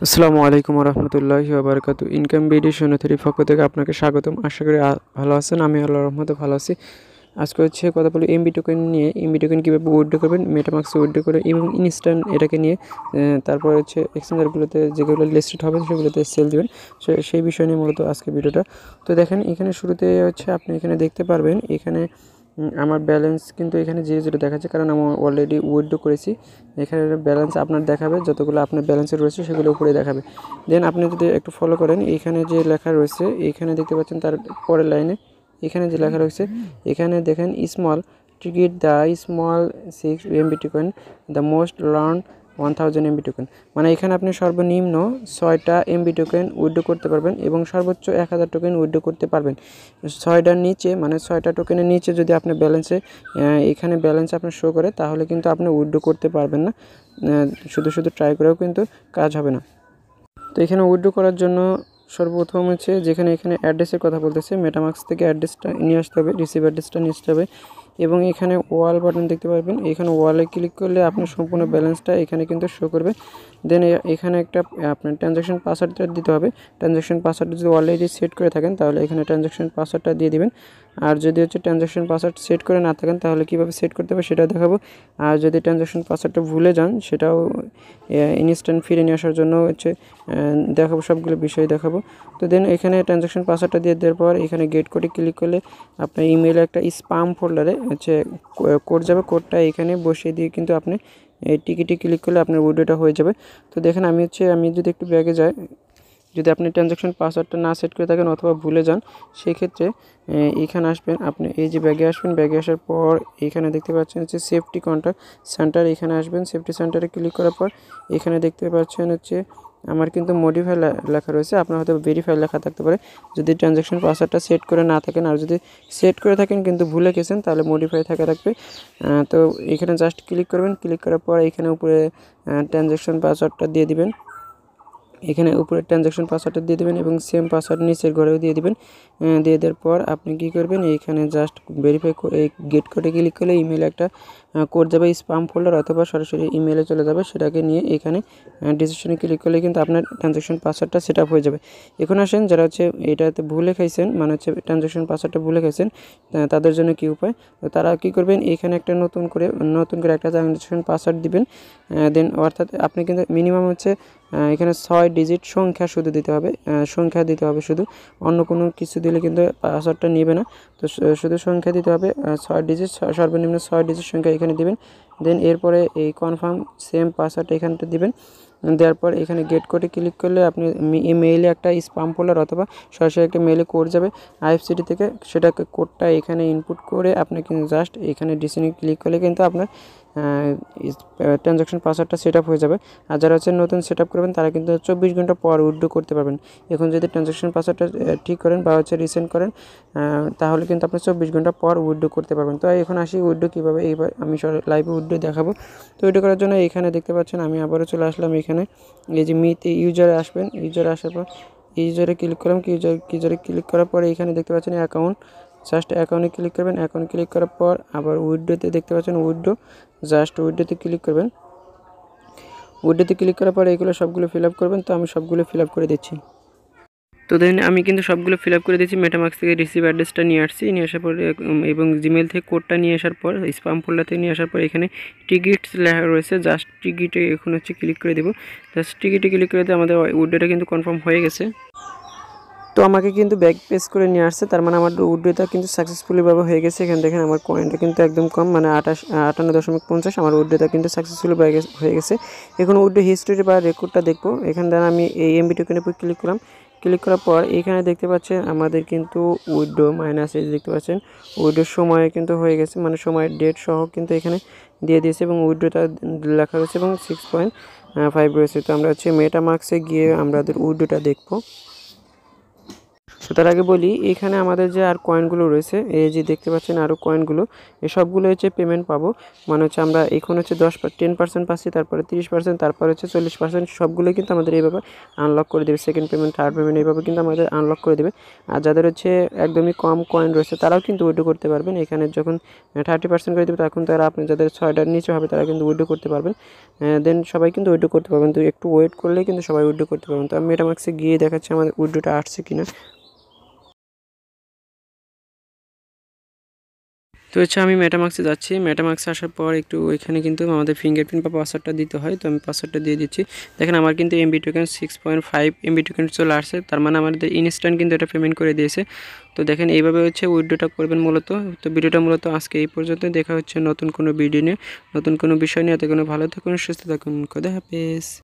আসসালামু আলাইকুম রহমতুল্লাহি ওয়া ইনকাম বিডি শূন্যথেরি পক্ষ থেকে আপনাকে স্বাগতম। আশা করি ভালো আছেন। আমি আল্লাহর রহমতে ভালো আছি। আজকে হচ্ছে কথা বলি এমবি টোকেন নিয়ে। এমবি টোকেন কীভাবে উইথড্র করবেন মেটামাক্সে উইথড্র করে এবং ইনস্ট্যান্ট এটাকে নিয়ে তারপর হচ্ছে এক্সচেঞ্জারগুলোতে যেগুলো লিস্টেড হবে সেগুলোতে সেল দেবেন। সেই বিষয় নিয়ে মূলত আজকে ভিডিওটা। তো দেখেন এখানে শুরুতে হচ্ছে আপনি এখানে দেখতে পারবেন এখানে আমার ব্যালেন্স কিন্তু এখানে জিরো জিরো দেখাচ্ছে, কারণ আমি অলরেডি উইথড্র করেছি। এখানে ব্যালেন্স আপনার দেখাবে, যতগুলো আপনার ব্যালেন্সে রয়েছে সেগুলো উপরে দেখাবে। দেন আপনি যদি একটু ফলো করেন, এইখানে যে লেখা রয়েছে এইখানে দেখতে পাচ্ছেন, তার পরের লাইনে এখানে যে লেখা রয়েছে এখানে দেখেন small ticket the small 6 MB token the most learn 1000 MB token. মানে এখানে আপনি সর্বনিম্ন 6টা MB টোকেন উইথড্র করতে পারবেন এবং সর্বোচ্চ 1000 টোকেন উইথড্র করতে পারবেন। 6টার নিচে মানে 6টা টোকেনের নিচে যদি আপনার ব্যালেন্সে এখানে ব্যালেন্স আপনার শো করে, তাহলে কিন্তু আপনি উইথড্র করতে পারবেন না। শুধু শুধু ট্রাই করেও কিন্তু কাজ হবে না। তো এখানে উইথড্র করার জন্য সর্বপ্রথম হচ্ছে যেখানে এখানে অ্যাড্রেসের কথা বলতেছে, মেটামাক্স থেকে অ্যাড্রেসটা নিয়ে আসতে হবে, রিসিভ অ্যাড্রেসটা নিয়ে আসতে হবে এবং এখানে ওয়াল বাটন দেখতে পারবেন। এখানে ওয়ালে ক্লিক করলে আপনার সম্পূর্ণ ব্যালেন্সটা এখানে কিন্তু শো করবে। দেন এখানে একটা আপনার ট্রানজ্যাকশন পাসওয়ার্ডটা দিতে হবে। ট্রানজ্যাকশন পাসওয়ার্ড যদি অলরেডি সেট করে থাকেন তাহলে এখানে ট্রানজ্যাকশন পাসওয়ার্ডটা দিয়ে দিবেন। আর যদি হচ্ছে ট্রানজ্যাকশন পাসওয়ার্ড সেট করে না থাকেন তাহলে কীভাবে সেট করতে হবে সেটা দেখাবো। আর যদি ট্রানজ্যাকশন পাসওয়ার্ডটা ভুলে যান সেটাও ইনস্ট্যান্ট ফিরে নিয়ে আসার জন্য হচ্ছে দেখাবো, সবগুলো বিষয় দেখাবো। তো দেন এখানে ট্রানজ্যাকশন পাসওয়ার্ডটা দিয়ে দেওয়ার পর এখানে গেট কোডে ক্লিক করলে আপনার ইমেইলে একটা স্পাম ফোল্ডারে হচ্ছে কোড যাবে। কোডটা এখানে বসিয়ে দিয়ে কিন্তু আপনি এই টিকিটে ক্লিক করলে আপনার উইথড্রটা হয়ে যাবে। তো দেখেন আমি যদি একটু ব্যাগে যাই, যদি আপনি ট্রানজ্যাকশন পাসওয়ার্ডটা না সেট করে থাকেন অথবা ভুলে যান, সেই ক্ষেত্রে এইখানে আসবেন। আপনি এই যে ব্যাগে আসবেন, ব্যাগে আসার পর এখানে দেখতে পাচ্ছেন হচ্ছে সেফটি কন্ট্যাক্ট সেন্টার, এখানে আসবেন। সেফটি সেন্টারে ক্লিক করার পর এখানে দেখতে পাচ্ছেন হচ্ছে আমার কিন্তু মডিফাই লেখা রয়েছে, আপনার হয়তো ভেরিফাই লেখা থাকতে পারে যদি ট্রানজ্যাকশন পাসওয়ার্ডটা সেট করে না থাকেন। আর যদি সেট করে থাকেন কিন্তু ভুলে গেছেন তাহলে মডিফাই থাকবে। তো এখানে জাস্ট ক্লিক করবেন। ক্লিক করার পর এখানে উপরে ট্রানজ্যাকশন পাসওয়ার্ডটা দিয়ে দিবেন। এখানে উপরে ট্রানজ্যাকশন পাসওয়ার্ডটা দিয়ে দেবেন এবং সেম পাসওয়ার্ড নিচের ঘরেও দিয়ে দিবেন। দিয়ে দেওয়ার পর আপনি কি করবেন, এইখানে জাস্ট ভেরিফাই করে গেট কোডে ক্লিক করলে ইমেলে একটা কোড যাবে স্পাম ফোল্ডার অথবা সরাসরি ইমেলে চলে যাবে। সেটাকে নিয়ে এখানে ডিসিশনে ক্লিক করলে কিন্তু আপনার ট্রানজ্যাকশন পাসওয়ার্ডটা সেট আপ হয়ে যাবে। এখন আসেন যারা হচ্ছে এটাতে ভুলে খাইছেন, মানে হচ্ছে ট্রানজ্যাকশন পাসওয়ার্ডটা ভুলে খাইছেন, তাদের জন্য কী উপায়, তো তারা কী করবেন, এখানে একটা নতুন করে একটা ট্রানজ্যাকশন পাসওয়ার্ড দিবেন। দেন অর্থাৎ আপনি কিন্তু মিনিমাম হচ্ছে এখানে 6 ডিজিট সংখ্যা শুধু দিতে হবে, সংখ্যা দিতে হবে শুধু, অন্য কোনো কিছু দিলে কিন্তু পাসওয়ার্ডটা নেবে না। তো শুধু সংখ্যা দিতে হবে, 6 ডিজিট, সর্বনিম্ন 6 ডিজিট সংখ্যা এখানে দিবেন। দেন এরপরে এই কনফার্ম সেম পাসওয়ার্ডটা এখানটা দিবেন। দেওয়ার পর এখানে গেট কোডে ক্লিক করলে আপনি মেইলে একটা স্পাম ফোল্ডার অথবা সরাসরি একটা মেইলে কোড যাবে আইএফসিডি থেকে, সেটাকে কোডটা এখানে ইনপুট করে আপনি কিন্তু জাস্ট এখানে ডিসিশনে ক্লিক করলে কিন্তু আপনার ট্রানজ্যাকশন পাসওয়ার্ডটা সেট আপ হয়ে যাবে। আর যারা হচ্ছে নতুন সেট আপ করবেন তারা কিন্তু 24 ঘন্টা পর উইথড্র করতে পারবেন। এখন যদি ট্রানজ্যাকশন পাসওয়ার্ডটা ঠিক করেন বা হচ্ছে রিসেন্ট করেন, তাহলে কিন্তু আপনি 24 ঘন্টা পর উইথড্র করতে পারবেন। তো এখন আসি উইথড্র কীভাবে, এইবার আমি লাইভে উইথড্র দেখাবো। তো উইথড্র করার জন্য এখানে দেখতে পাচ্ছেন আমি আবারও চলে আসলাম। এখানে এই যে মিতে ইউজারে আসবেন, ইউজারে আসার পর ইউজারে ক্লিক করলাম। ইউজারে ক্লিক করার পরে এখানে দেখতে পাচ্ছেন অ্যাকাউন্ট, জাস্ট অ্যাকাউন্টে ক্লিক করবেন। অ্যাকাউন্ট ক্লিক করার পর আবার উইথড্রোতে দেখতে পাচ্ছেন উইথড্রো, জাস্ট উইথড্রোতে ক্লিক করবেন। উইথড্রোতে ক্লিক করার পরে এগুলো সবগুলো ফিল আপ করবেন। তো আমি সবগুলো ফিল আপ করে দিচ্ছি। তো দেন আমি কিন্তু সবগুলো ফিল আপ করে দিচ্ছি। মেটামাক্স থেকে রিসিভ অ্যাড্রেসটা নিয়ে আসার পর এবং জিমেল থেকে কোডটা নিয়ে আসার পর স্পাম ফোল্ডার থেকে নিয়ে আসার পর এখানে টিকিটস লেখা রয়েছে, জাস্ট টিকিটে এখন হচ্ছে ক্লিক করে দেবো। জাস্ট টিকিটে ক্লিক করে দিয়ে আমাদের উইথড্রোটা কিন্তু কনফার্ম হয়ে গেছে। তো আমাকে কিন্তু ব্যাক পেজ করে নিয়ে আসছে, তার মানে আমার উইথড্রোটা কিন্তু সাকসেসফুলি ভাবে হয়ে গেছে। এখানে দেখেন আমার কয়েনটা কিন্তু একদম কম, মানে 58.50 আমার উইথড্রোটা কিন্তু সাকসেসফুলি হয়ে গেছে। এখন উইথড্রো হিস্ট্রি বা রেকর্ডটা দেখবো। এখানে দেন আমি এই এমবি টোকেনের উপর ক্লিক করলাম। ক্লিক করার পর এখানে দেখতে পাচ্ছেন আমাদের কিন্তু উইথড্রো মাইনাস এই দেখতে পাচ্ছেন উইথড্রোর সময় কিন্তু হয়ে গেছে, মানে সময়ের ডেট সহ কিন্তু এখানে দিয়ে দিয়েছে এবং উইথড্রোটা লেখা রয়েছে এবং 6.5 রয়েছে। তো আমরা হচ্ছে মেটামাক্সে গিয়ে আমাদের উইথড্রোটা দেখবো। তো তার আগে বলি এখানে আমাদের যে আর কয়েনগুলো রয়েছে এই যে দেখতে পাচ্ছেন আরও কয়েনগুলো এই সবগুলো হচ্ছে পেমেন্ট পাবো মানে হচ্ছে আমরা এখন হচ্ছে 10% পাচ্ছি, তারপরে 30%, তারপরে হচ্ছে 40%, সবগুলোই কিন্তু আমাদের এইভাবে আনলক করে দেবে। সেকেন্ড পেমেন্ট, থার্ড পেমেন্ট এইভাবে কিন্তু আমাদের আনলক করে দেবে। আর যাদের হচ্ছে একদমই কম কয়েন রয়েছে তারাও কিন্তু উইথড্র করতে পারবেন। এখানে যখন 30% করে দেবে তখন তারা আপনি যাদের 6টার নিচে হবে তারা কিন্তু উইথড্র করতে পারবেন। দেন সবাই কিন্তু উইথড্র করতে পারবেন। তো একটু ওয়েট করলেই কিন্তু সবাই উইথড্র করতে পারবেন। তো আমি মেটামাক্সে গিয়ে দেখাচ্ছি আমাদের উইথড্রটা আসছে কিনা। তো হচ্ছে আমি মেটামাক্সে যাচ্ছি। মেটামাক্সে আসার পর একটু এখানে কিন্তু আমাদের ফিঙ্গারপ্রিন্ট বা পাসওয়ার্ডটা দিতে হয়। তো আমি পাসওয়ার্ডটা দিয়ে দিচ্ছি। দেখেন আমার কিন্তু এমবি টোকেন 6.5 এমবি টোকেন চলে আসছে, তার মানে আমাদের ইনস্ট্যান্ট কিন্তু এটা পেমেন্ট করে দিয়েছে। তো দেখেন এইভাবে হচ্ছে উইথড্রটা করবেন মূলত। তো ভিডিওটা মূলত আজকে এই পর্যন্ত। দেখা হচ্ছে নতুন কোনো ভিডিও নিয়ে, নতুন কোনো বিষয় নিয়ে। এত কোনো ভালো থাকুন, সুস্থ থাকুন, খোদা হাফেজ।